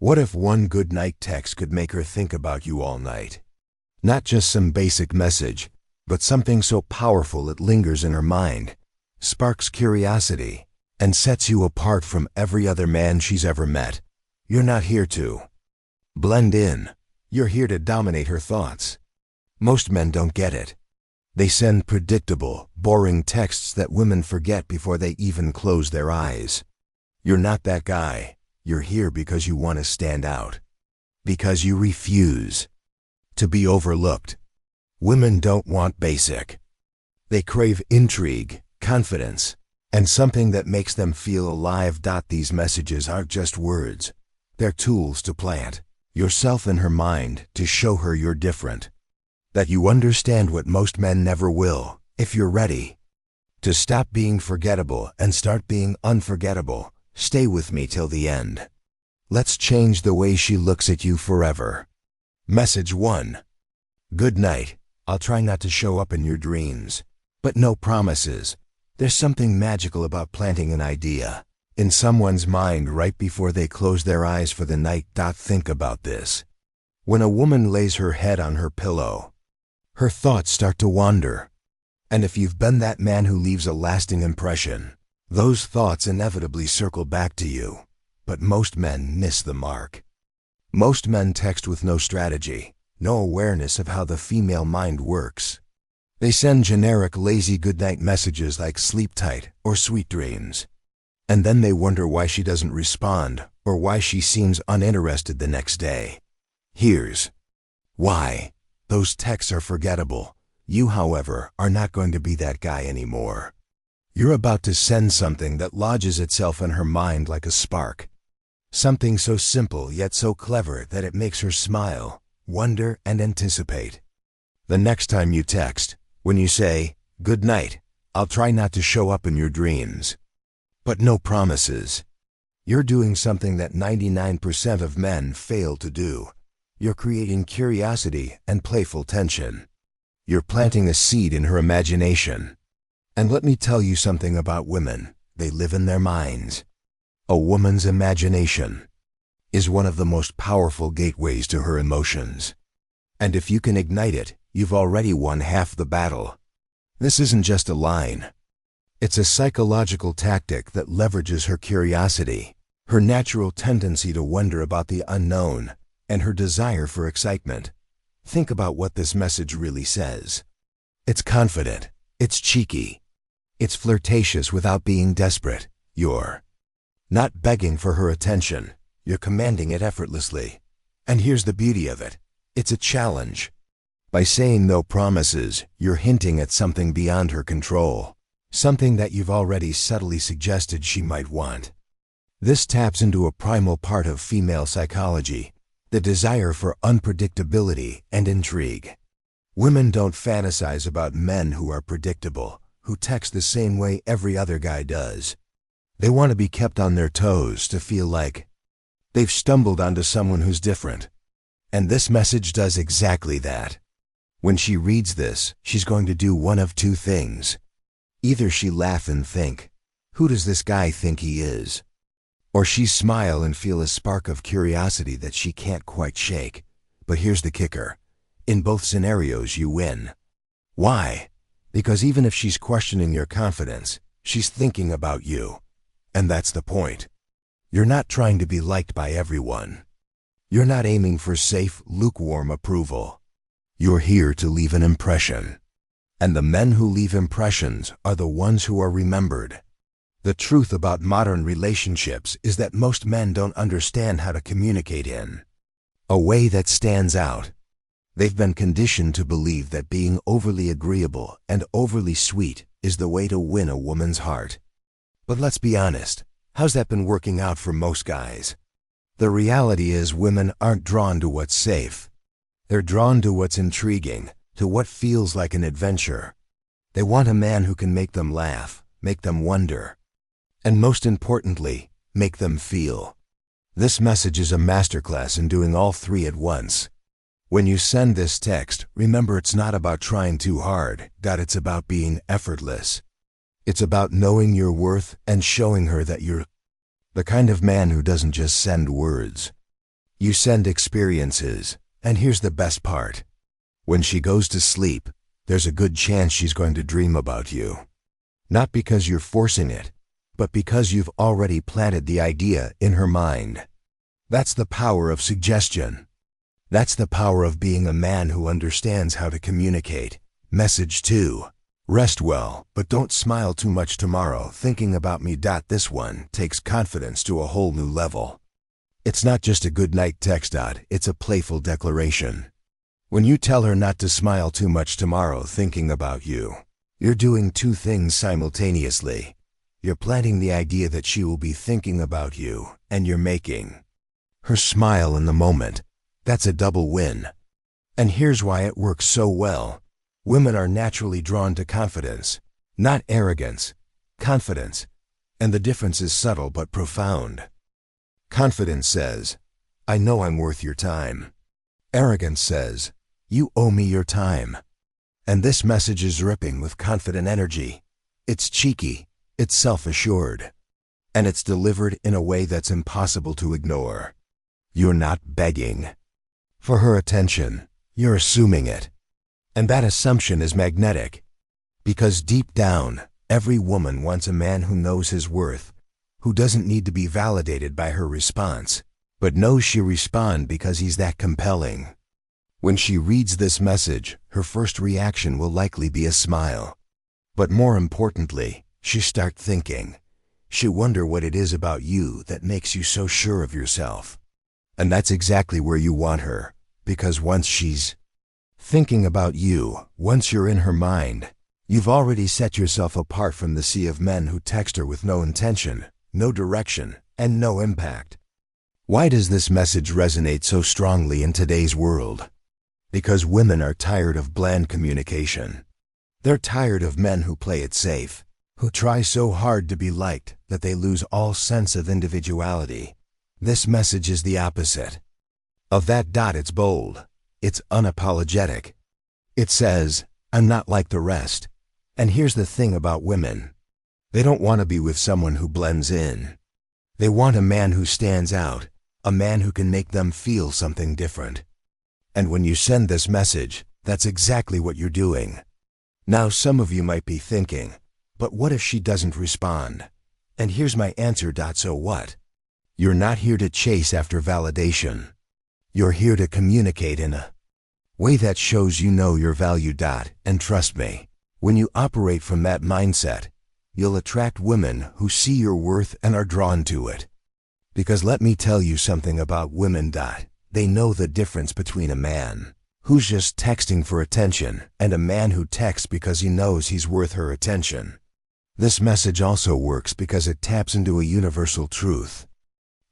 What if one goodnight text could make her think about you all night? Not just some basic message, but something so powerful it lingers in her mind, sparks curiosity, and sets you apart from every other man she's ever met. You're not here to blend in. You're here to dominate her thoughts. Most men don't get it. They send predictable, boring texts that women forget before they even close their eyes. You're not that guy. You're here because you want to stand out. Because you refuse to be overlooked. Women don't want basic. They crave intrigue, confidence, and something that makes them feel alive. These messages aren't just words. They're tools to plant yourself in her mind, to show her you're different. That you understand what most men never will, if you're ready to stop being forgettable and start being unforgettable. Stay with me till the end. Let's change the way she looks at you forever. Message 1. Good night. I'll try not to show up in your dreams. But no promises. There's something magical about planting an idea in someone's mind right before they close their eyes for the night. Think about this. When a woman lays her head on her pillow, her thoughts start to wander. And if you've been that man who leaves a lasting impression, those thoughts inevitably circle back to you. But most men miss the mark. Most men text with no strategy, no awareness of how the female mind works. They send generic, lazy goodnight messages like sleep tight or sweet dreams. And then they wonder why she doesn't respond or why she seems uninterested the next day. Here's why. Those texts are forgettable. You, however, are not going to be that guy anymore. You're about to send something that lodges itself in her mind like a spark. Something so simple yet so clever that it makes her smile, wonder, and anticipate. The next time you text, when you say, "Good night, I'll try not to show up in your dreams." But no promises. You're doing something that 99% of men fail to do. You're creating curiosity and playful tension. You're planting a seed in her imagination. And let me tell you something about women. They live in their minds. A woman's imagination is one of the most powerful gateways to her emotions. And if you can ignite it, you've already won half the battle. This isn't just a line. It's a psychological tactic that leverages her curiosity, her natural tendency to wonder about the unknown, and her desire for excitement. Think about what this message really says. It's confident. It's cheeky. It's flirtatious without being desperate. You're not begging for her attention. You're commanding it effortlessly. And here's the beauty of it. It's a challenge. By saying no promises, you're hinting at something beyond her control. Something that you've already subtly suggested she might want. This taps into a primal part of female psychology, the desire for unpredictability and intrigue. Women don't fantasize about men who are predictable, who text the same way every other guy does. They want to be kept on their toes, to feel like they've stumbled onto someone who's different. And this message does exactly that. When she reads this, she's going to do one of two things. Either she laugh and think, "Who does this guy think he is?" Or she smile and feel a spark of curiosity that she can't quite shake. But here's the kicker. In both scenarios, you win. Why? Because even if she's questioning your confidence, she's thinking about you. And that's the point. You're not trying to be liked by everyone. You're not aiming for safe, lukewarm approval. You're here to leave an impression. And the men who leave impressions are the ones who are remembered. The truth about modern relationships is that most men don't understand how to communicate in a way that stands out. They've been conditioned to believe that being overly agreeable and overly sweet is the way to win a woman's heart. But let's be honest, how's that been working out for most guys? The reality is women aren't drawn to what's safe. They're drawn to what's intriguing, to what feels like an adventure. They want a man who can make them laugh, make them wonder, and most importantly, make them feel. This message is a masterclass in doing all three at once. When you send this text, remember it's not about trying too hard. It's about being effortless. It's about knowing your worth and showing her that you're the kind of man who doesn't just send words. You send experiences, and here's the best part. When she goes to sleep, there's a good chance she's going to dream about you. Not because you're forcing it, but because you've already planted the idea in her mind. That's the power of suggestion. That's the power of being a man who understands how to communicate. Message 2. Rest well, but don't smile too much tomorrow thinking about me. This one takes confidence to a whole new level. It's not just a good night text. It's a playful declaration. When you tell her not to smile too much tomorrow thinking about you, you're doing two things simultaneously. You're planting the idea that she will be thinking about you, and you're making her smile in the moment. That's a double win. And here's why it works so well. Women are naturally drawn to confidence, not arrogance. Confidence. And the difference is subtle but profound. Confidence says, I know I'm worth your time. Arrogance says, you owe me your time. And this message is dripping with confident energy. It's cheeky, it's self-assured, and it's delivered in a way that's impossible to ignore. You're not begging for her attention, you're assuming it. And that assumption is magnetic, because deep down, every woman wants a man who knows his worth, who doesn't need to be validated by her response, but knows she'll respond because he's that compelling. When she reads this message, her first reaction will likely be a smile. But more importantly, she'll start thinking. She'll wonder what it is about you that makes you so sure of yourself. And that's exactly where you want her, because once she's thinking about you, once you're in her mind, you've already set yourself apart from the sea of men who text her with no intention, no direction, and no impact. Why does this message resonate so strongly in today's world? Because women are tired of bland communication. They're tired of men who play it safe, who try so hard to be liked that they lose all sense of individuality. This message is the opposite of that. It's bold. It's unapologetic. It says, I'm not like the rest. And here's the thing about women. They don't want to be with someone who blends in. They want a man who stands out, a man who can make them feel something different. And when you send this message, that's exactly what you're doing. Now some of you might be thinking, but what if she doesn't respond? And here's my answer. So what? You're not here to chase after validation. You're here to communicate in a way that shows you know your value. And trust me, when you operate from that mindset, you'll attract women who see your worth and are drawn to it. Because let me tell you something about women. They know the difference between a man who's just texting for attention and a man who texts because he knows he's worth her attention. This message also works because it taps into a universal truth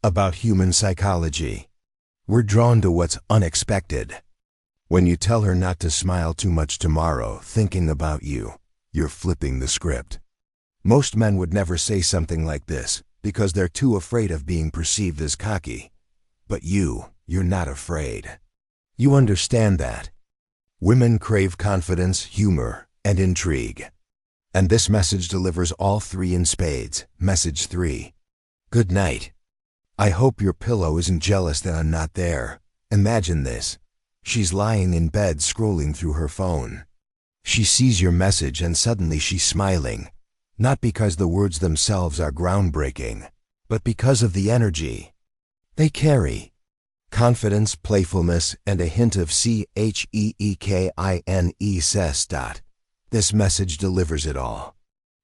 about human psychology. We're drawn to what's unexpected. When you tell her not to smile too much tomorrow thinking about you, you're flipping the script. Most men would never say something like this because they're too afraid of being perceived as cocky. But you're not afraid. You understand that. Women crave confidence, humor, and intrigue. And this message delivers all three in spades. Message 3. Good night. I hope your pillow isn't jealous that I'm not there. Imagine this. She's lying in bed scrolling through her phone. She sees your message and suddenly she's smiling. Not because the words themselves are groundbreaking, but because of the energy they carry. Confidence, playfulness, and a hint of cheekine. This message delivers it all.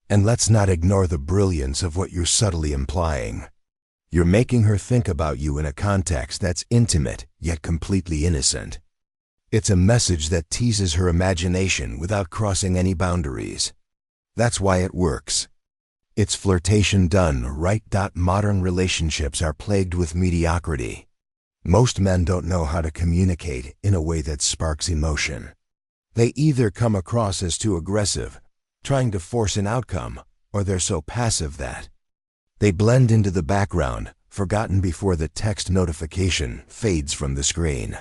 And let's not ignore the brilliance of what you're subtly implying. You're making her think about you in a context that's intimate, yet completely innocent. It's a message that teases her imagination without crossing any boundaries. That's why it works. It's flirtation done right. Modern relationships are plagued with mediocrity. Most men don't know how to communicate in a way that sparks emotion. They either come across as too aggressive, trying to force an outcome, or they're so passive that they blend into the background, forgotten before the text notification fades from the screen.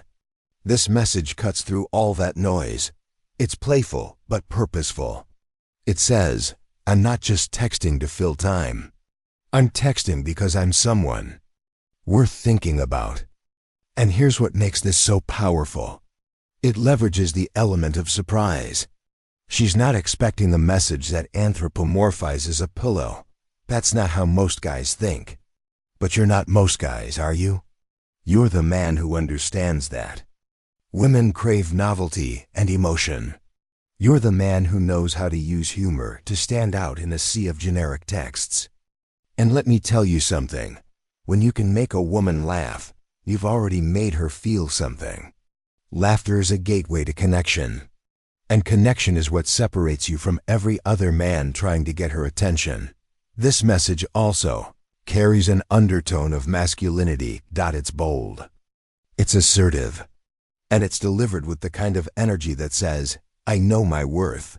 This message cuts through all that noise. It's playful, but purposeful. It says, I'm not just texting to fill time. I'm texting because I'm someone worth thinking about. And here's what makes this so powerful. It leverages the element of surprise. She's not expecting the message that anthropomorphizes a pillow. That's not how most guys think. But you're not most guys, are you? You're the man who understands that. Women crave novelty and emotion. You're the man who knows how to use humor to stand out in a sea of generic texts. And let me tell you something. When you can make a woman laugh, you've already made her feel something. Laughter is a gateway to connection. And connection is what separates you from every other man trying to get her attention. This message also carries an undertone of masculinity. It's bold. It's assertive. And it's delivered with the kind of energy that says, I know my worth.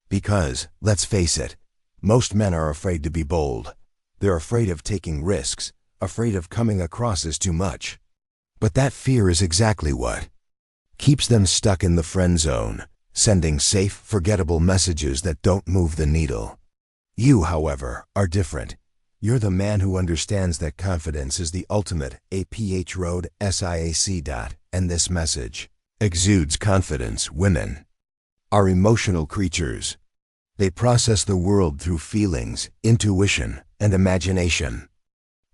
Because, let's face it, most men are afraid to be bold. They're afraid of taking risks, afraid of coming across as too much. But that fear is exactly what keeps them stuck in the friend zone, sending safe, forgettable messages that don't move the needle. You, however, are different. You're the man who understands that confidence is the ultimate APH road SIAC. And this message exudes confidence. Women are emotional creatures. They process the world through feelings, intuition, and imagination.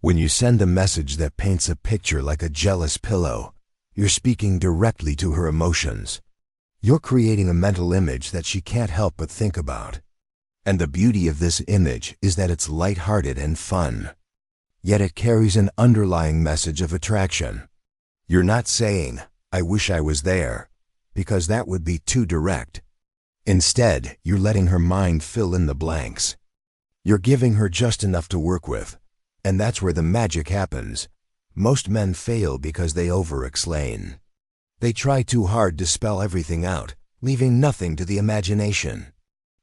When you send a message that paints a picture like a jealous pillow, you're speaking directly to her emotions. You're creating a mental image that she can't help but think about. And the beauty of this image is that it's lighthearted and fun. Yet it carries an underlying message of attraction. You're not saying, I wish I was there, because that would be too direct. Instead, you're letting her mind fill in the blanks. You're giving her just enough to work with. And that's where the magic happens. Most men fail because they over-explain. They try too hard to spell everything out, leaving nothing to the imagination.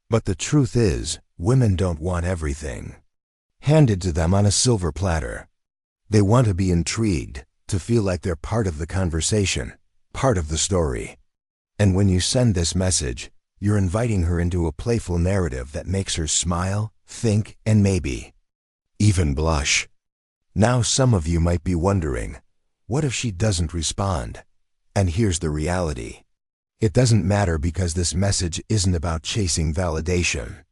But the truth is, women don't want everything handed to them on a silver platter. They want to be intrigued, to feel like they're part of the conversation, part of the story. And when you send this message, you're inviting her into a playful narrative that makes her smile, think, and maybe even blush. Now some of you might be wondering, what if she doesn't respond? And here's the reality. It doesn't matter, because this message isn't about chasing validation.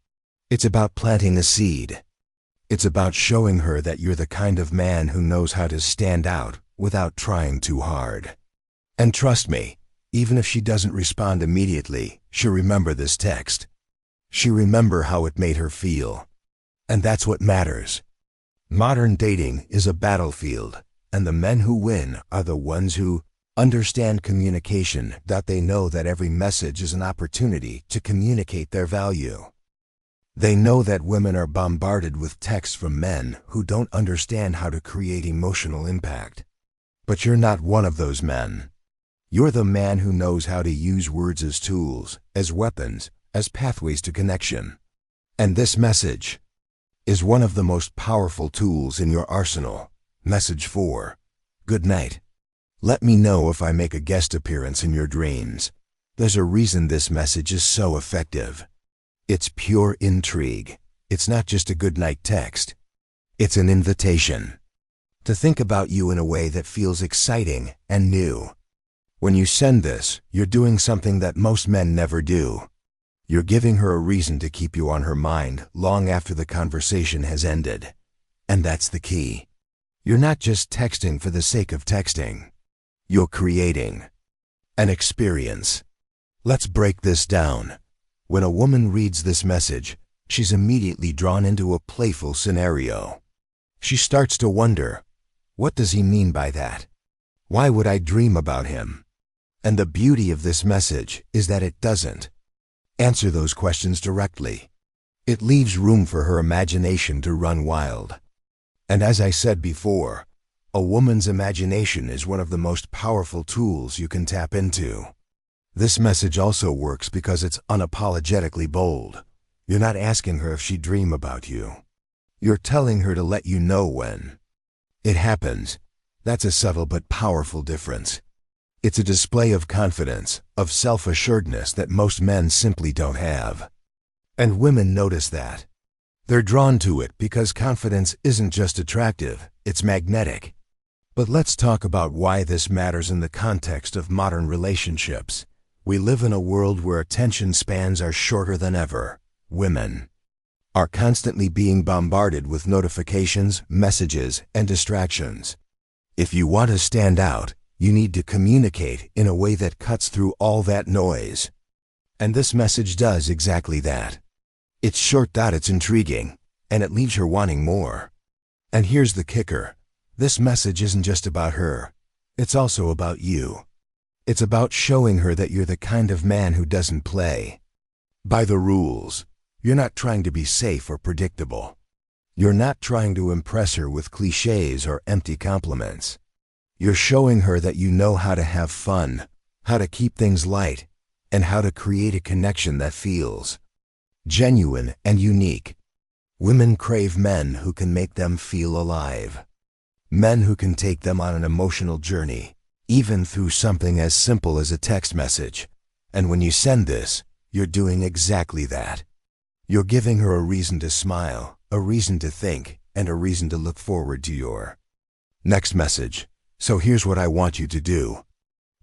It's about planting a seed. It's about showing her that you're the kind of man who knows how to stand out without trying too hard. And trust me, even if she doesn't respond immediately, she'll remember this text. She'll remember how it made her feel. And that's what matters. Modern dating is a battlefield, and the men who win are the ones who understand communication. They know that every message is an opportunity to communicate their value. They know that women are bombarded with texts from men who don't understand how to create emotional impact. But you're not one of those men. You're the man who knows how to use words as tools, as weapons, as pathways to connection. And this message is one of the most powerful tools in your arsenal. Message 4. Good night. Let me know if I make a guest appearance in your dreams. There's a reason this message is so effective. It's pure intrigue. It's not just a good night text. It's an invitation to think about you in a way that feels exciting and new. When you send this, you're doing something that most men never do. You're giving her a reason to keep you on her mind long after the conversation has ended. And that's the key. You're not just texting for the sake of texting. You're creating an experience. Let's break this down. When a woman reads this message, she's immediately drawn into a playful scenario. She starts to wonder, what does he mean by that? Why would I dream about him? And the beauty of this message is that it doesn't answer those questions directly. It leaves room for her imagination to run wild. And as I said before, a woman's imagination is one of the most powerful tools you can tap into. This message also works because it's unapologetically bold. You're not asking her if she'd dream about you. You're telling her to let you know when it happens. That's a subtle but powerful difference. It's a display of confidence, of self-assuredness that most men simply don't have. And women notice that. They're drawn to it because confidence isn't just attractive, it's magnetic. But let's talk about why this matters in the context of modern relationships. We live in a world where attention spans are shorter than ever. Women are constantly being bombarded with notifications, messages, and distractions. If you want to stand out, you need to communicate in a way that cuts through all that noise. And this message does exactly that. It's short, it's intriguing, and it leaves her wanting more. And here's the kicker. This message isn't just about her. It's also about you. It's about showing her that you're the kind of man who doesn't play by the rules. You're not trying to be safe or predictable. You're not trying to impress her with cliches or empty compliments. You're showing her that you know how to have fun, how to keep things light, and how to create a connection that feels genuine and unique. Women crave men who can make them feel alive. Men who can take them on an emotional journey, even through something as simple as a text message. And when you send this, you're doing exactly that. You're giving her a reason to smile, a reason to think, and a reason to look forward to your next message. So here's what I want you to do.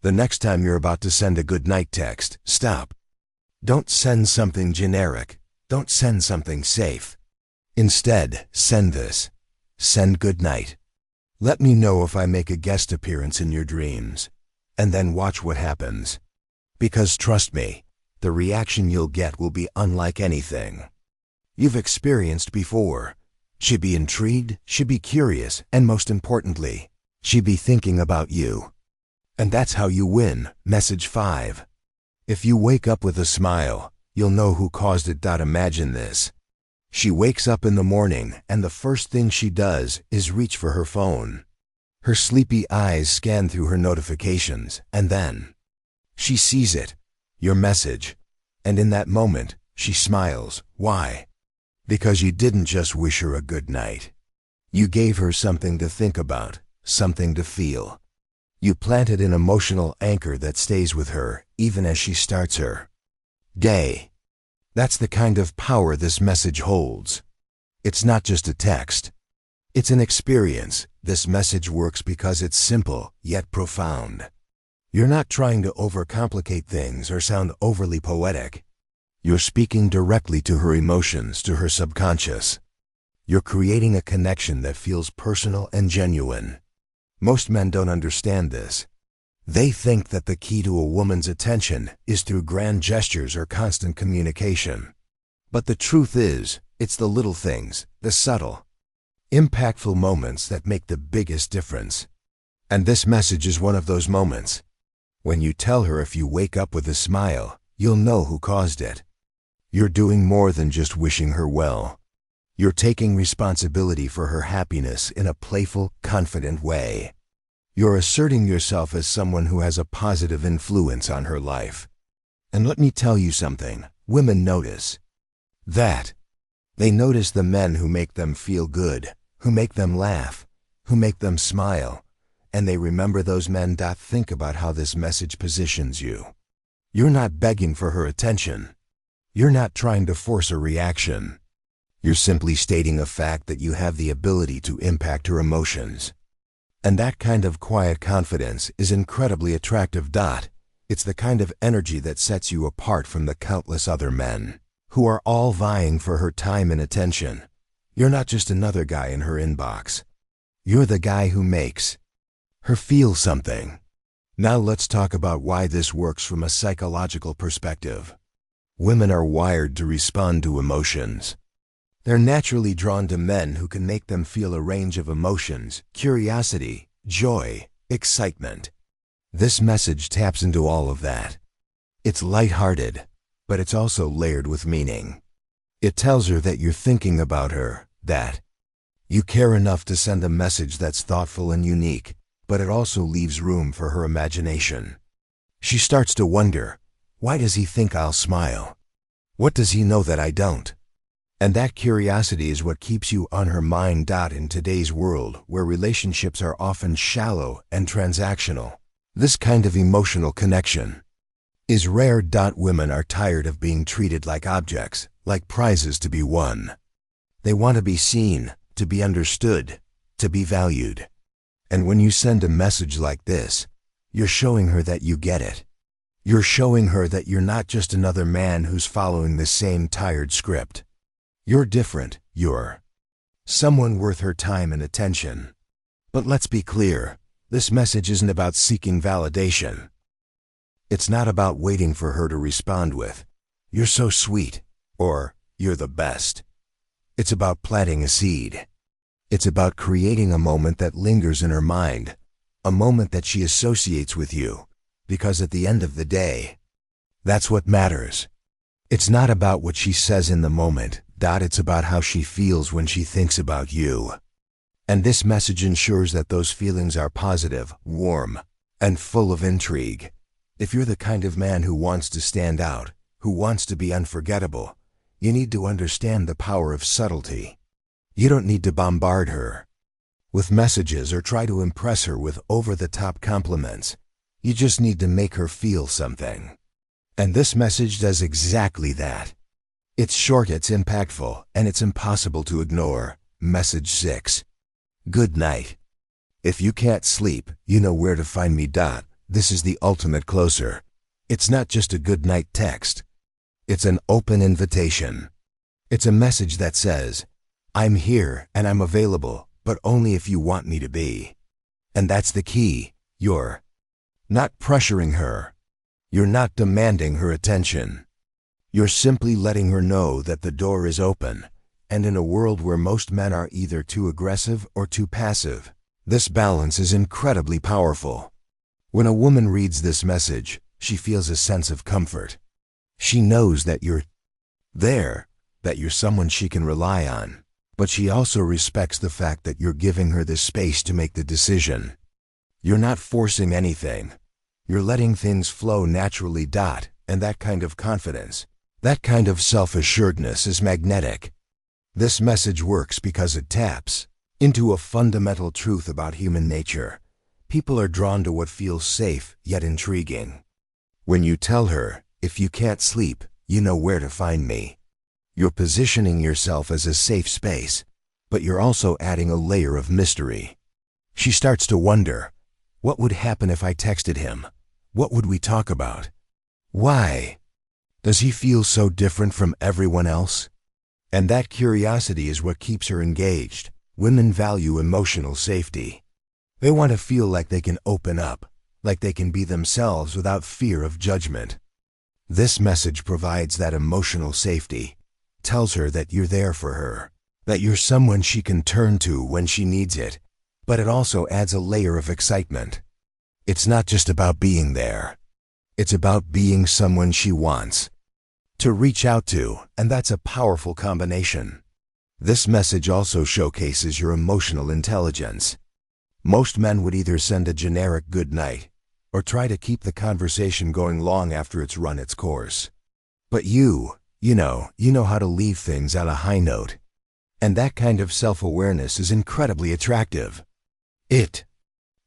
The next time you're about to send a goodnight text, stop. Don't send something generic. Don't send something safe. Instead, send this. Send goodnight. Let me know if I make a guest appearance in your dreams. And then watch what happens. Because trust me, the reaction you'll get will be unlike anything you've experienced before. She'd be intrigued, she'd be curious, and most importantly, she'd be thinking about you. And that's how you win. Message 5. If you wake up with a smile, you'll know who caused it. Imagine this. She wakes up in the morning, and the first thing she does is reach for her phone. Her sleepy eyes scan through her notifications, and then she sees it. Your message. And in that moment, she smiles. Why? Because you didn't just wish her a good night. You gave her something to think about, something to feel. You planted an emotional anchor that stays with her, even as she starts her day. That's the kind of power this message holds. It's not just a text. It's an experience. This message works because it's simple, yet profound. You're not trying to overcomplicate things or sound overly poetic. You're speaking directly to her emotions, to her subconscious. You're creating a connection that feels personal and genuine. Most men don't understand this. They think that the key to a woman's attention is through grand gestures or constant communication. But the truth is, it's the little things, the subtle, impactful moments that make the biggest difference. And this message is one of those moments. When you tell her if you wake up with a smile, you'll know who caused it. You're doing more than just wishing her well. You're taking responsibility for her happiness in a playful, confident way. You're asserting yourself as someone who has a positive influence on her life. And let me tell you something, women notice that. They notice the men who make them feel good, who make them laugh, who make them smile. And they remember those men. Think about how this message positions you. You're not begging for her attention. You're not trying to force a reaction. You're simply stating a fact that you have the ability to impact her emotions. And that kind of quiet confidence is incredibly attractive. It's the kind of energy that sets you apart from the countless other men who are all vying for her time and attention. You're not just another guy in her inbox. You're the guy who makes her feel something. Now let's talk about why this works from a psychological perspective. Women are wired to respond to emotions. They're naturally drawn to men who can make them feel a range of emotions: curiosity, joy, excitement. This message taps into all of that. It's lighthearted, but it's also layered with meaning. It tells her that you're thinking about her, that you care enough to send a message that's thoughtful and unique, but it also leaves room for her imagination. She starts to wonder, why does he think I'll smile? What does he know that I don't? And that curiosity is what keeps you on her mind. In today's world, where relationships are often shallow and transactional, this kind of emotional connection is rare. Women are tired of being treated like objects, like prizes to be won. They want to be seen, to be understood, to be valued. And when you send a message like this, you're showing her that you get it. You're showing her that you're not just another man who's following the same tired script. You're different. You're someone worth her time and attention. But let's be clear, this message isn't about seeking validation. It's not about waiting for her to respond with, "You're so sweet," or "You're the best." It's about planting a seed. It's about creating a moment that lingers in her mind, a moment that she associates with you, because at the end of the day, that's what matters. It's not about what she says in the moment, it's about how she feels when she thinks about you. And this message ensures that those feelings are positive, warm, and full of intrigue. If you're the kind of man who wants to stand out, who wants to be unforgettable, you need to understand the power of subtlety. You don't need to bombard her with messages or try to impress her with over-the-top compliments. You just need to make her feel something. And this message does exactly that. It's short, it's impactful, and it's impossible to ignore. Message 6. Good night. If you can't sleep, you know where to find me. This is the ultimate closer. It's not just a good night text. It's an open invitation. It's a message that says, "I'm here and I'm available, but only if you want me to be." And that's the key. You're not pressuring her. You're not demanding her attention. You're simply letting her know that the door is open. And in a world where most men are either too aggressive or too passive, this balance is incredibly powerful. When a woman reads this message, she feels a sense of comfort. She knows that you're there, that you're someone she can rely on. But she also respects the fact that you're giving her the space to make the decision. You're not forcing anything. You're letting things flow naturally. And that kind of confidence, that kind of self-assuredness is magnetic. This message works because it taps into a fundamental truth about human nature. People are drawn to what feels safe yet intriguing. When you tell her, "If you can't sleep, you know where to find me," you're positioning yourself as a safe space, but you're also adding a layer of mystery. She starts to wonder, what would happen if I texted him? What would we talk about? Why does he feel so different from everyone else? And that curiosity is what keeps her engaged. Women value emotional safety. They want to feel like they can open up, like they can be themselves without fear of judgment. This message provides that emotional safety, tells her that you're there for her, that you're someone she can turn to when she needs it, but it also adds a layer of excitement. It's not just about being there. It's about being someone she wants to reach out to, and that's a powerful combination. This message also showcases your emotional intelligence. Most men would either send a generic good night or try to keep the conversation going long after it's run its course. But you know how to leave things on a high note. And that kind of self-awareness is incredibly attractive. It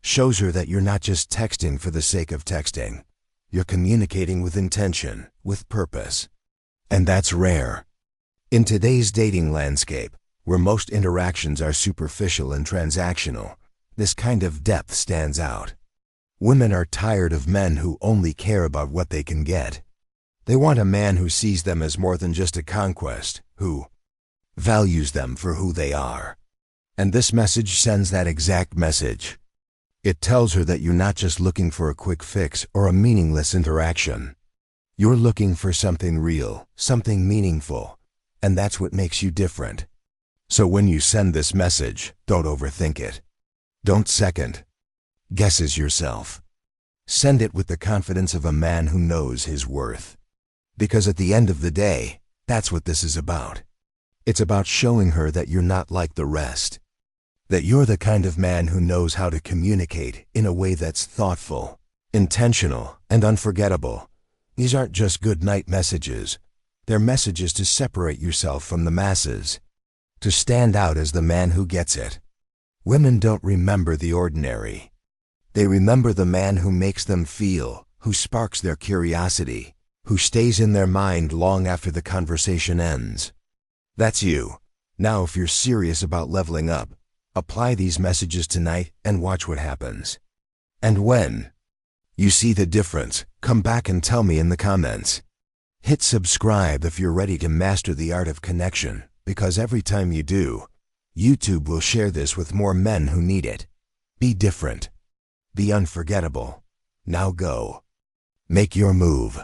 shows her that you're not just texting for the sake of texting. You're communicating with intention, with purpose. And that's rare. In today's dating landscape, where most interactions are superficial and transactional, this kind of depth stands out. Women are tired of men who only care about what they can get. They want a man who sees them as more than just a conquest, who values them for who they are. And this message sends that exact message. It tells her that you're not just looking for a quick fix or a meaningless interaction. You're looking for something real, something meaningful, and that's what makes you different. So when you send this message, don't overthink it. Don't second guesses yourself. Send it with the confidence of a man who knows his worth. Because at the end of the day, that's what this is about. It's about showing her that you're not like the rest. That you're the kind of man who knows how to communicate in a way that's thoughtful, intentional, and unforgettable. These aren't just good night messages. They're messages to separate yourself from the masses, to stand out as the man who gets it. Women don't remember the ordinary. They remember the man who makes them feel, who sparks their curiosity, who stays in their mind long after the conversation ends. That's you. Now, if you're serious about leveling up, Apply these messages tonight and watch what happens. And when you see the difference, come back and tell me in the comments. Hit subscribe if you're ready to master the art of connection, because every time you do, YouTube will share this with more men who need it. Be different. Be unforgettable. Now go. Make your move.